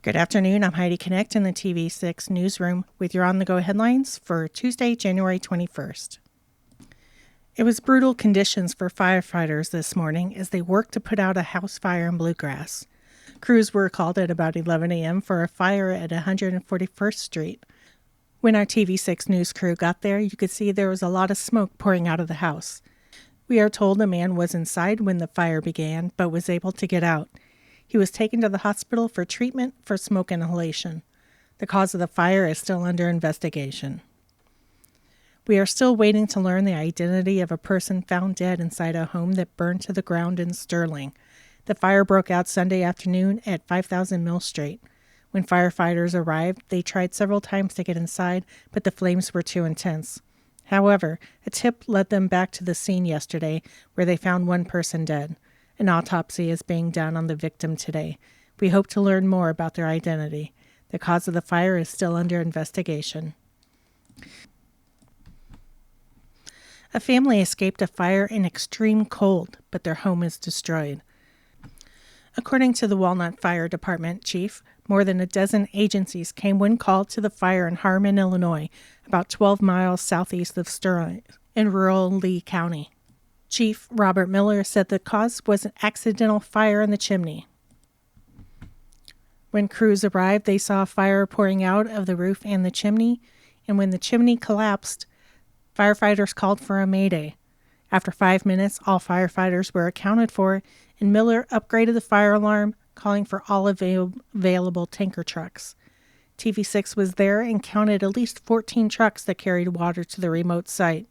Good afternoon. I'm Heidi Connect in the TV6 newsroom with your on-the-go headlines for Tuesday, January 21st. It was brutal conditions for firefighters this morning as they worked to put out a house fire in Bluegrass. Crews were called at about 11 a.m. for a fire at 141st Street. When our TV6 news crew got there, you could see there was a lot of smoke pouring out of the house. We are told a man was inside when the fire began, but was able to get out. He was taken to the hospital for treatment for smoke inhalation. The cause of the fire is still under investigation. We are still waiting to learn the identity of a person found dead inside a home that burned to the ground in Sterling. The fire broke out Sunday afternoon at 5000 Mill Street. When firefighters arrived, they tried several times to get inside, but the flames were too intense. However, a tip led them back to the scene yesterday, where they found one person dead. An autopsy is being done on the victim today. We hope to learn more about their identity. The cause of the fire is still under investigation. A family escaped a fire in extreme cold, but their home is destroyed. According to the Walnut Fire Department chief, more than a dozen agencies came when called to the fire in Harmon, Illinois, about 12 miles southeast of Sterling, in rural Lee County. Chief Robert Miller said the cause was an accidental fire in the chimney. When crews arrived, they saw fire pouring out of the roof and the chimney, and when the chimney collapsed, firefighters called for a mayday. After 5 minutes, all firefighters were accounted for, and Miller upgraded the fire alarm, calling for all available tanker trucks. TV6 was there and counted at least 14 trucks that carried water to the remote site.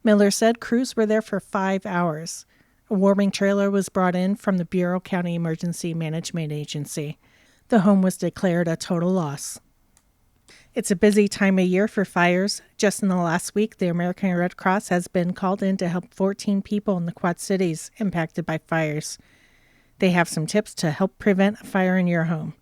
Miller said crews were there for 5 hours. A warming trailer was brought in from the Bureau County Emergency Management Agency. The home was declared a total loss. It's a busy time of year for fires. Just in the last week, the American Red Cross has been called in to help 14 people in the Quad Cities impacted by fires. They have some tips to help prevent a fire in your home.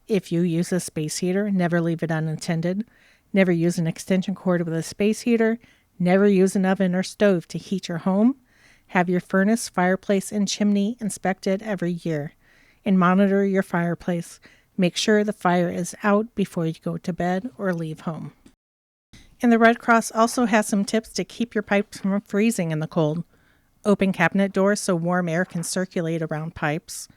If you use a space heater, never leave it unattended. Never use an extension cord with a space heater. Never use an oven or stove to heat your home. Have your furnace, fireplace, and chimney inspected every year. And monitor your fireplace. Make sure the fire is out before you go to bed or leave home. And the Red Cross also has some tips to keep your pipes from freezing in the cold. Open cabinet doors so warm air can circulate around pipes.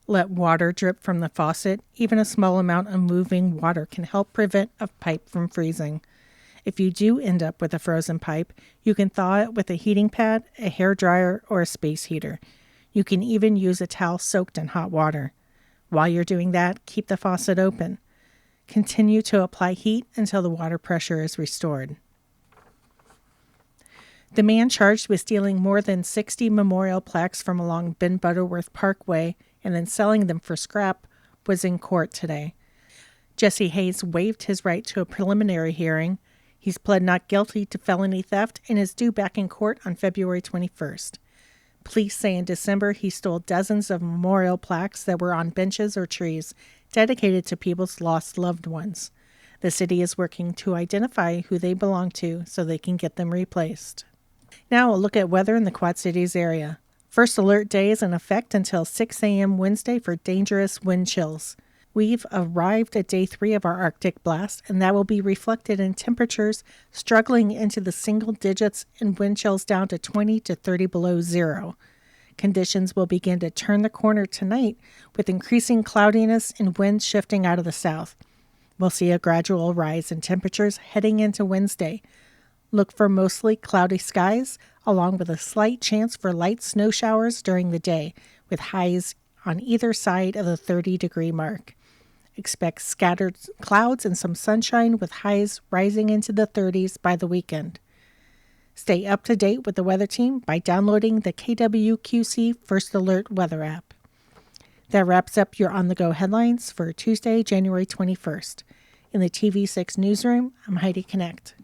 Let water drip from the faucet. Even a small amount of moving water can help prevent a pipe from freezing. If you do end up with a frozen pipe, you can thaw it with a heating pad, a hair dryer, or a space heater. You can even use a towel soaked in hot water. While you're doing that, keep the faucet open. Continue to apply heat until the water pressure is restored. The man charged with stealing more than 60 memorial plaques from along Ben Butterworth Parkway and then selling them for scrap was in court today. Jesse Hayes waived his right to a preliminary hearing. He's pled not guilty to felony theft and is due back in court on February 21st. Police say in December he stole dozens of memorial plaques that were on benches or trees dedicated to people's lost loved ones. The city is working to identify who they belong to so they can get them replaced. Now a look at weather in the Quad Cities area. First alert day is in effect until 6 a.m. Wednesday for dangerous wind chills. We've arrived at day 3 of our Arctic blast, and that will be reflected in temperatures struggling into the single digits and wind chills down to 20 to 30 below zero. Conditions will begin to turn the corner tonight with increasing cloudiness and winds shifting out of the south. We'll see a gradual rise in temperatures heading into Wednesday. Look for mostly cloudy skies, along with a slight chance for light snow showers during the day, with highs on either side of the 30-degree mark. Expect scattered clouds and some sunshine with highs rising into the 30s by the weekend. Stay up to date with the weather team by downloading the KWQC First Alert weather app. That wraps up your on-the-go headlines for Tuesday, January 21st. In the TV6 newsroom, I'm Heidi Connect.